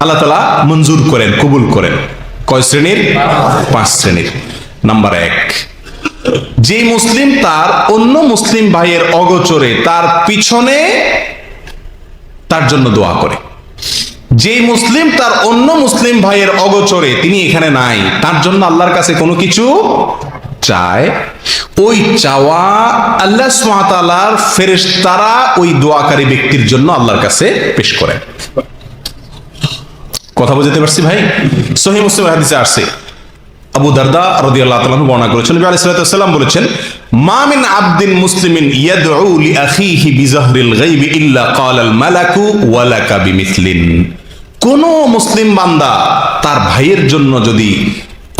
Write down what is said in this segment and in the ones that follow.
আল্লাহ তাআলা মঞ্জুর করেন, কবুল করেন। কয় শ্রেণীর? 5 শ্রেণীর। নাম্বার 1, যে মুসলিম তার অন্য মুসলিম ভাইয়ের অগোচরে তার পিছনে তার জন্য দোয়া করে। যে মুসলিম তার অন্য মুসলিম ভাইয়ের অগোচরে, তিনি এখানে নাই, তার জন্য আল্লাহর কাছে কোনো কিছু চায়, ওই চাওয়া আল্লাহ সুবহানাহু ওয়া তাআলার ফেরেশতারা ওই দোয়াকারী ব্যক্তির জন্য আল্লাহর কাছে পেশ করে। কথা বুঝতে পারছি ভাই? সহিহ মুসলিমের হাদিসে আসছে, আবু দারদা রাদিয়াল্লাহু তাআলা বর্ণনা করেছেন, নবী আলাইহিস সালাতু ওয়াস সালাম বলেছেন, মা মিন আবদিন মুসলিমিন ইয়াদউ লিআখিহি বিযাহরিল গায়বি ইল্লা ক্বালাল মালাকু ওয়া লাকা বিমিসলিন। কোন মুসলিম বান্দা তার ভাইয়ের জন্য যদি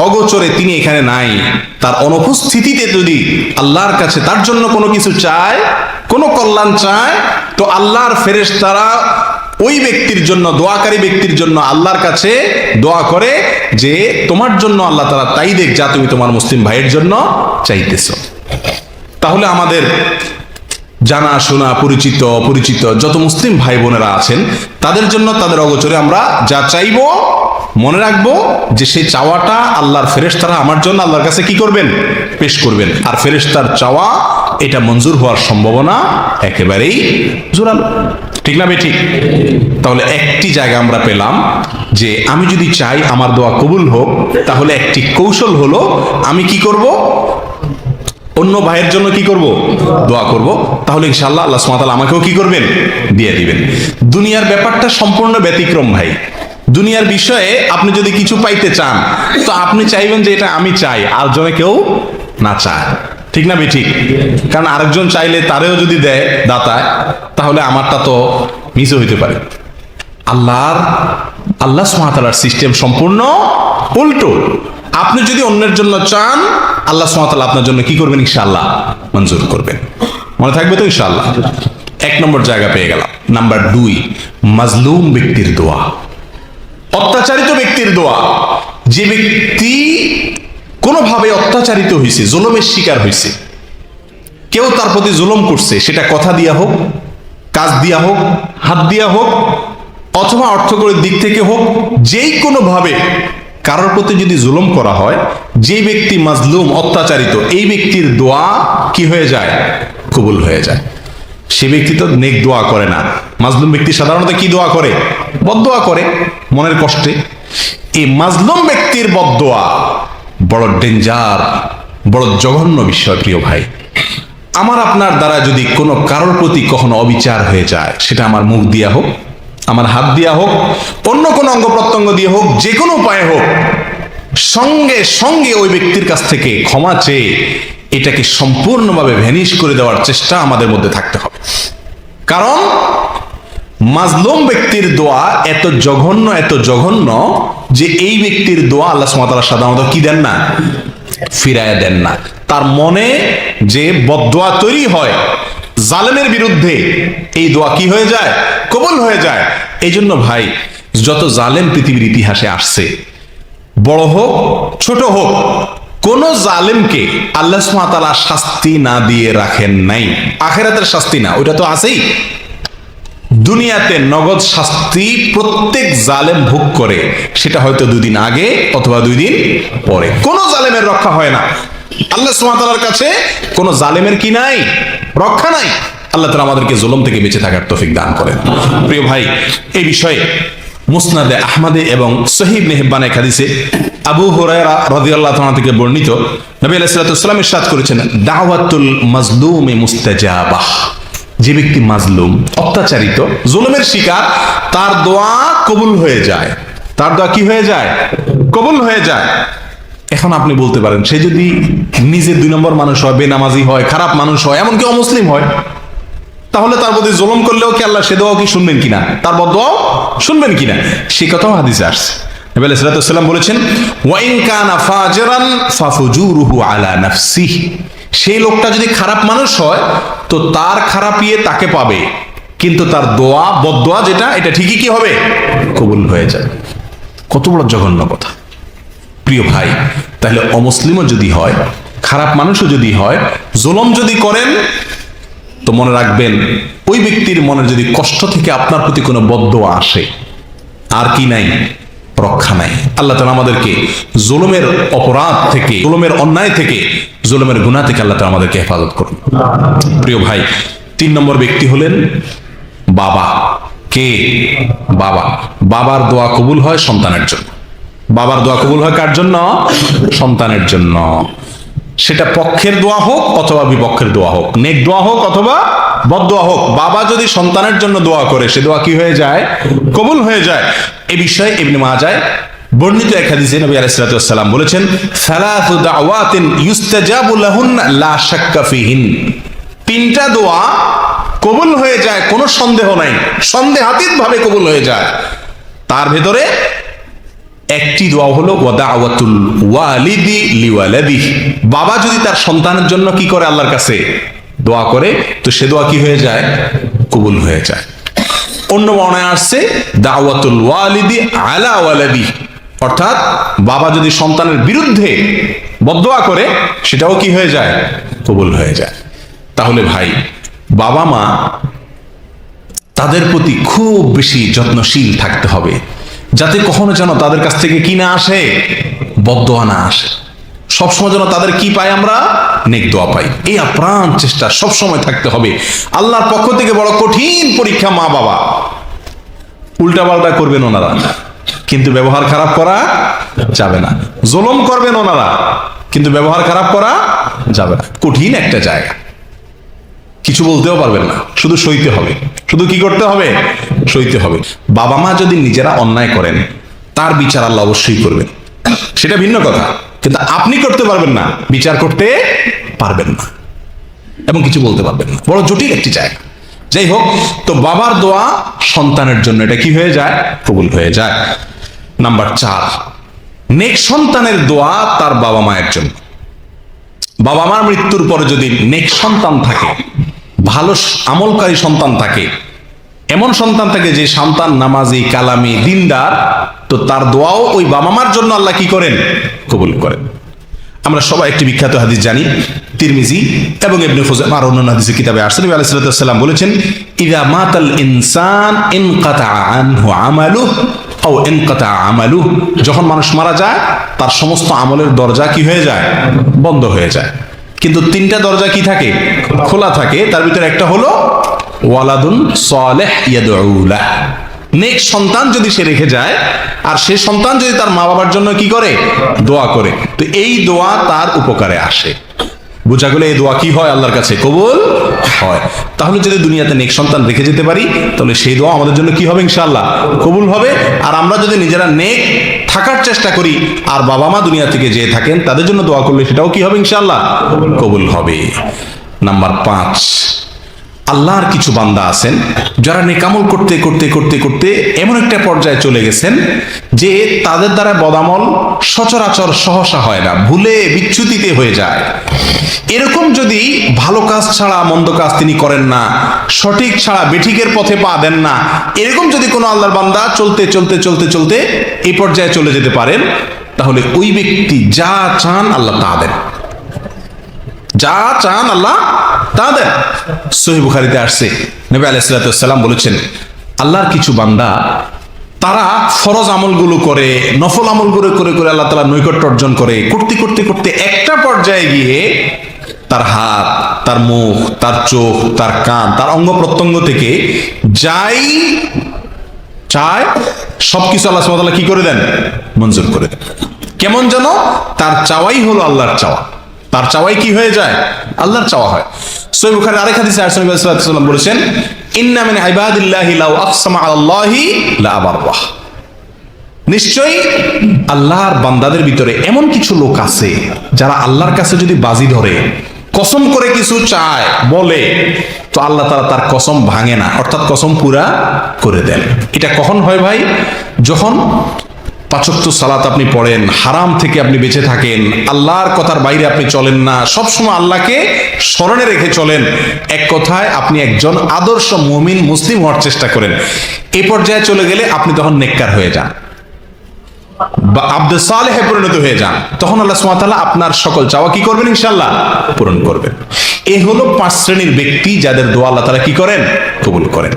অগোচরে, তিনি এখানে নাই, তার অনুপস্থিতিতে যদি আল্লাহর কাছে তার জন্য কোনো কিছু চায়, কোনো কল্যাণ চায়, তো আল্লাহর ফেরেশতারা ওই ব্যক্তির জন্য, দোয়াকারী ব্যক্তির জন্য আল্লাহর কাছে দোয়া করে যে তোমার জন্য আল্লাহ তাআলা তাই দেখ যা তুমি তোমার মুসলিম ভাইয়ের জন্য চাইতেছো। তাহলে আমাদের জানা শোনা পরিচিত যত মুসলিম ভাই বোনেরা আছেন, তাদের জন্য তাদের অগোচরে আমরা যা চাইবো, মনে রাখবো যে সেই চাওয়াটা আল্লাহর ফেরেশতারা আমার জন্য আল্লাহর কাছে কি করবেন? পেশ করবেন। আর ফেরেশতার চাওয়া এটা মঞ্জুর হওয়ার সম্ভাবনা একেবারেই জোরালো। ঠিক না বেঠিক? তাহলে একটি জায়গা আমরা পেলাম যে আমি যদি চাই আমার দোয়া কবুল হোক, তাহলে একটি কৌশল হলো আমি কি করব? অন্য ভাইয়ের জন্য কি করব? দোয়া করব। তাহলে ইনশাআল্লাহ আল্লাহ সুবহানাহু ওয়া তাআলা আমাকেও কি করবেন? দিয়ে দিবেন। দুনিয়ার ব্যাপারটা সম্পূর্ণ ব্যতিক্রম ভাই। দুনিয়ার বিষয়ে আপনি যদি কিছু পাইতে চান, তো আপনি চাইবেন যে এটা আমি চাই, আর জনে কেউ না চায়। ঠিক না বেঠিক? কারণ আরেকজন চাইলে তারেও যদি দেয় দাতায়, তাহলে আমারটা তো মিস হইতে পারে। আল্লাহ সুবহানাহু ওয়া তাআলার সিস্টেম সম্পূর্ণ উল্টো। আপনি যদি অন্যের জন্য চান, আল্লাহ সুবহানাহু ওয়া তাআলা আপনার জন্য কি করবেন? ইনশাআল্লাহ মঞ্জুর করবেন। মনে থাকবে তো ইনশাআল্লাহ? 1 নম্বর জায়গা পেয়ে গেলাম। নাম্বার 2, মাজলুম ব্যক্তির দোয়া, অত্যাচারিত ব্যক্তির দোয়া। যে ব্যক্তি কোনোভাবে অত্যাচারিত হয়েছে, জুলুমের শিকার হয়েছে, কেউ তার প্রতি জুলুম করছে, সেটা কথা দিয়া হোক, কাজ দিয়া হোক, হাত দিয়া হোক, অথবা অর্থকরীর দিক থেকে হোক, যেই কোনো ভাবে কারোর প্রতি যদি জুলুম করা হয়, যে ব্যক্তি মাজলুম, অত্যাচারিত, এই ব্যক্তির দোয়া কি হয়ে যায়? কবুল হয়ে যায়। সে ব্যক্তি তো নেক দোয়া করে না। মাজলুম ব্যক্তি সাধারণত কি দোয়া করে? বদদোয়া করে মনের কষ্টে। এই মাজলুম ব্যক্তির বদদোয়া বড় ডেঞ্জার, বড় জঘন্য বিষয়। প্রিয় ভাই, আমার আপনার দ্বারা যদি কোনো কারোর প্রতি কখনো অবিচার হয়ে যায়, সেটা আমার মুখ দিয়া হোক, আমার হাত দিয়া হোক, অন্য কোনো অঙ্গ প্রত্যঙ্গ দিয়ে হোক, যে কোনো উপায়ে হোক, সঙ্গে সঙ্গে ওই ব্যক্তির কাছ থেকে ক্ষমা চেয়ে এটাকে সম্পূর্ণভাবে ভ্যানিশ করে দেওয়ার চেষ্টা আমাদের মধ্যে থাকতে হবে। কারণ মাজলুম ব্যক্তির দোয়া এত জঘন্য যে এই ব্যক্তির দোয়া আল্লাহ সুবহানাহু ওয়া তাআলা সাধারণত কি দেন না? ফিরায়া দেন না। তার মনে যে বদদোয়া তৈরি হয় জালেমের বিরুদ্ধে, এই দোয়া কি হয়ে যায়? কবুল হয়ে যায়। এই জন্য ভাই, যত জালেম পৃথিবীর ইতিহাসে আসছে, বড় হোক ছোট হোক, কোন জালেমকে আল্লাহ সুবহানাহু ওয়া তাআলা শাস্তি না দিয়ে রাখেন নাই। আখিরাতের শাস্তি না, ওটা তো আছেই। দুনিয়াতে নগদ শাস্তি প্রত্যেক জালেম ভোগ করে, সেটা হয়তো 2 দিন আগে অথবা 2 দিন পরে। কোন জালেমের রক্ষা হয় না। আল্লাহ সুবহানাহু ওয়া তাআলার কাছে কোন জালেমের কি নাই? রক্ষা নাই। আল্লাহ তাআলা আমাদেরকে জুলুম থেকে বেঁচে থাকার তৌফিক দান করেন। প্রিয় ভাই, এই বিষয়ে মুসনাদে আহমদে এবং সহিহ ইবনে হিব্বানের হাদিসে আবু হুরায়রা রাদিয়াল্লাহু তাআলা থেকে বর্ণিত, নবী আলাইহিস সালাতু ওয়াস সালাম ইরশাদ করেছেন, দাওয়াতুল মাজলুমি মুস্তাজাবাহ। যে ব্যক্তি মাজলুম, অত্যাচারিত, জুলুমের শিকার, তার দোয়া কবুল হয়ে যায়। তার দোয়া কি হয়ে যায়? কবুল হয়ে যায়। এখন আপনি বলতে পারেন, সে যদি নিজে 2 নম্বর মানুষ হয়, বেনামাজি হয়, খারাপ মানুষ হয়, এমনকি অমুসলিম হয়, তাহলে তার প্রতি জুলুম করলেও কি আল্লাহ সে দোয়া কি শুনবেন কিনা? তার বদদোয়া শুনবেন কিনা? সে কথাও হাদিসে আসছে। নবী আলাইহিস সালাতু ওয়াস সালাম বলেছেন, ওয়া ইন কানা ফাজিরান ফাফুজুরুহু আলা নাফসিহি। সেই লোকটা যদি খারাপ মানুষ হয়, তো তার খারাপিয়ে তাকে পাবে, কিন্তু তার দোয়া, বদদোয়া যেটা, এটা ঠিকই কি হবে? কবুল হয়ে যায়। কত বড় জঘন্য কথা। প্রিয় ভাই, তাহলে অমুসলিমও যদি হয়, খারাপ মানুষও যদি হয়, জুলুম যদি করেন, তো মনে রাখবেন, ওই ব্যক্তির মনে যদি কষ্ট থেকে আপনার প্রতি কোনো বদদোয়া আসে, আর কি নাই? রক্ষা নাই। আল্লাহ তাআলা আমাদেরকে জুলুমের অপরাধ থেকে, জুলুমের অন্যায় থেকে, জুলুমের গুনাহ থেকে আল্লাহ তাআলা আমাদেরকে হেফাজত করুন। প্রিয় ভাই, 3 নম্বর ব্যক্তি হলেন বাবা। কে? বাবা। বাবার দোয়া কবুল হয় সন্তানের জন্য। বাবার দোয়া কবুল হয় কার জন্য? সন্তানের জন্য। সেটা পক্ষের দোয়া হোক অথবা বিপক্ষের দোয়া হোক, নেক দোয়া হোক অথবা বদদোয়া হোক, বাবা যদি সন্তানের জন্য দোয়া করে সে দোয়া কি হয়ে যায়? কবুল হয়ে যায়। এই বিষয়ে ইবনে মাজাহ বর্ণিত এক হাদিসে নবী আলাইহিস সালাতু ওয়াস সালাম বলেছেন, সালাসু দাওয়াতিন ইউস্তাজাবু লাহুন্না লা শাক্কা ফিহিন। 3টা দোয়া কবুল হয়ে যায়, কোনো সন্দেহ নাই, সন্দেহাতীত ভাবে কবুল হয়ে যায়। তার ভেতরে একটি দোয়া হলো ওয়াদাওয়াতুল ওয়ালিদি লিওয়ালাদিহি। বাবা যদি তার সন্তানের জন্য কি করে? আল্লাহর কাছে দোয়া করে, তো সে দোয়া কি হয়ে যায়? কবুল হয়ে যায়। অন্য বর্ণনায় আসছে দাওয়াতুল ওয়ালিদি আলা ওয়ালাদি, অর্থাৎ বাবা যদি সন্তানের বিরুদ্ধে বদদোয়া করে সেটাও কি হয়ে যায়? কবুল হয়ে যায়। তাহলে ভাই, বাবা মা তাদের প্রতি খুব বেশি যত্নশীল থাকতে হবে, যাতে কখনো যেন তাদের কাছ থেকে কি না আসে? বদদোয়া না আসে। সবসময় যেন তাদের কি পাই? আমরা নেক দোয়া পাই। এই আপ্রাণ চেষ্টা সবসময় থাকতে হবে। আল্লাহর পক্ষ থেকে বড় কঠিন পরীক্ষা মা বাবা। উল্টা পাল্টা করবেন ওনারা, কিন্তু ব্যবহার খারাপ করা যাবে না। জুলুম করবেন ওনারা, কিন্তু ব্যবহার খারাপ করা যাবে না। কঠিন একটা জায়গা, কিছু বলতেও পারবেন না, শুধু সইতে হবে। শুধু কি করতে হবে? সইতে হবে। বাবা মা যদি নিজেরা অন্যায় করেন তার বিচার আল্লাহ অবশ্যই করবেন, সেটা ভিন্ন কথা, কিন্তু আপনি করতে পারবেন না, বিচার করতে পারবেন না এবং কিছু বলতে পারবেন না। বড় জটিল একটি জায়গা। যাই হোক, তো বাবার দোয়া সন্তানের জন্য এটা কি হয়ে যায়? কবুল হয়ে যায়। নাম্বার 4, নেক সন্তানের দোয়া তার বাবা মায়ের জন্য। বাবা মার মৃত্যুর পরে যদি নেক সন্তান থাকে, ভালো আমলকারী সন্তান থাকে, এমন সন্তান থাকে যে সন্তান নামাজি, কালামি, দিনদার, তো তার দোয়াও ওই বাবা মার জন্য আল্লাহ কি করেন? কবুল করেন। আমরা সবাই একটি বিখ্যাত হাদিস জানি, তিরমিজি এবং ইবনে খুজাইমা আর অন্যান্য হাদিসের কিতাবে আসছে, নবী আলাইহিস সালাতু ওয়াস সালাম বলেছেন, ইযা মাতাল ইনসান ইনকাতা আনহু আমালুহু আও ইনকাতা আমালুহু। যখন মানুষ মারা যায় তার সমস্ত আমলের দরজা কি হয়ে যায়? বন্ধ হয়ে যায়। কিন্তু 3টা দরজা কি থাকে? খোলা থাকে। তার ভিতরে একটা হলো ওয়ালাদুন সালেহ ইয়াদউ লাহ। নেক সন্তান যদি সে রেখে যায়, আর সে সন্তান যদি তার মা বাবার জন্য কি করে? দোয়া করে, তো এই দোয়া তার উপকারে আসে। বোঝা গেল এই দোয়া কি হয়? আল্লাহর কাছে কবুল হয়। তাহলে যদি দুনিয়াতে নেক সন্তান রেখে যেতে পারি, তাহলে সেই দোয়া আমাদের জন্য কি হবে? ইনশাআল্লাহ কবুল হবে। আর আমরা যদি নিজেরা নেক থাকার চেষ্টা করি আর বাবা মা দুনিয়া থেকে যে থাকেন তাদের জন্য দোয়া করলে সেটাও কি হবে? ইনশাআল্লাহ কবুল হবে। নাম্বার 5, আল্লাহর কিছু বান্দা আছেন যারা নেকামল করতে করতে করতে করতে এমন একটা পর্যায়ে চলে গেছেন যে তাদের দ্বারা বদামল সচরাচর সহসা হয় না, ভুলে বিচ্যুতিতে হয়ে যায়। এরকম যদি ভালো কাজ ছাড়া মন্দ কাজ তিনি করেন না, সঠিক ছাড়া বেঠিকের পথে পা দেন না, এরকম যদি কোনো আল্লাহর বান্দা চলতে চলতে চলতে চলতে এই পর্যায়ে চলে যেতে পারেন, তাহলে ওই ব্যক্তি যা চান আল্লাহ তা দেন। যা চান আল্লাহ তা দেন। সহিহ বুখারীতে আসছে, নবী আলাইহিস সালাতু ওয়াস সালাম বলেছেন, আল্লাহর কিছু বান্দা তারা ফরজ আমলগুলো করে, নফল আমলগুলো করে করে আল্লাহ তাআলার নৈকট্য অর্জন করে, করতে করতে করতে একটা পর্যায়ে গিয়ে তার হাত, তার মুখ, তার চোখ, তার কান, তার অঙ্গ প্রত্যঙ্গ থেকে যাই চায় সবকিছু আল্লাহ সুবহানাহু ওয়া তাআলা কি করে দেন? মঞ্জুর করে দেন। কেমন যেন তার চাওয়াই হলো আল্লাহর চাওয়া, তার চাওয়াই কি হয়ে যায়? আল্লাহর চাওয়া হয়। সহিহ বুখারীর আরেক হাদিসে রাসূল সাল্লাল্লাহু আলাইহি ওয়াসাল্লাম বলেছেন, ইন্না মিন ইবাদিল্লাহি লাউ আকসামা আলাল্লাহি লা আবাররাহ। নিশ্চয়ই আল্লাহর বান্দাদের ভিতরে এমন কিছু লোক আছে যারা আল্লাহর কাছে যদি বাজি ধরে, কসম করে কিছু চায়, বলে, তো আল্লাহ তাআলা তার কসম ভাঙে না, অর্থাৎ কসম পুরা করে দেন। এটা কখন হয় ভাই? যখন 5 ওয়াক্ত সালাত আপনি পড়েন, হারাম থেকে আপনি বেঁচে থাকেন, আল্লাহর কথার বাইরে আপনি চলেন না, সবসময় আল্লাহকে স্মরণে রেখে চলেন, এক কথায় আপনি একজন আদর্শ মুমিন মুসলিম হওয়ার চেষ্টা করেন। এই পর্যায়ে চলে গেলে আপনি তখন নেককার হয়ে যান বা আব্দে সালেহে পরিণত হয়ে যান। তখন আল্লাহ সুবহানাহু ওয়া তাআলা আপনার সকল চাওয়া কি করবেন? ইনশাআল্লাহ পূরণ করবেন। এই হলো 5 শ্রেণীর ব্যক্তি যাদের দোয়া আল্লাহ তাআলা কি করেন? কবুল করেন।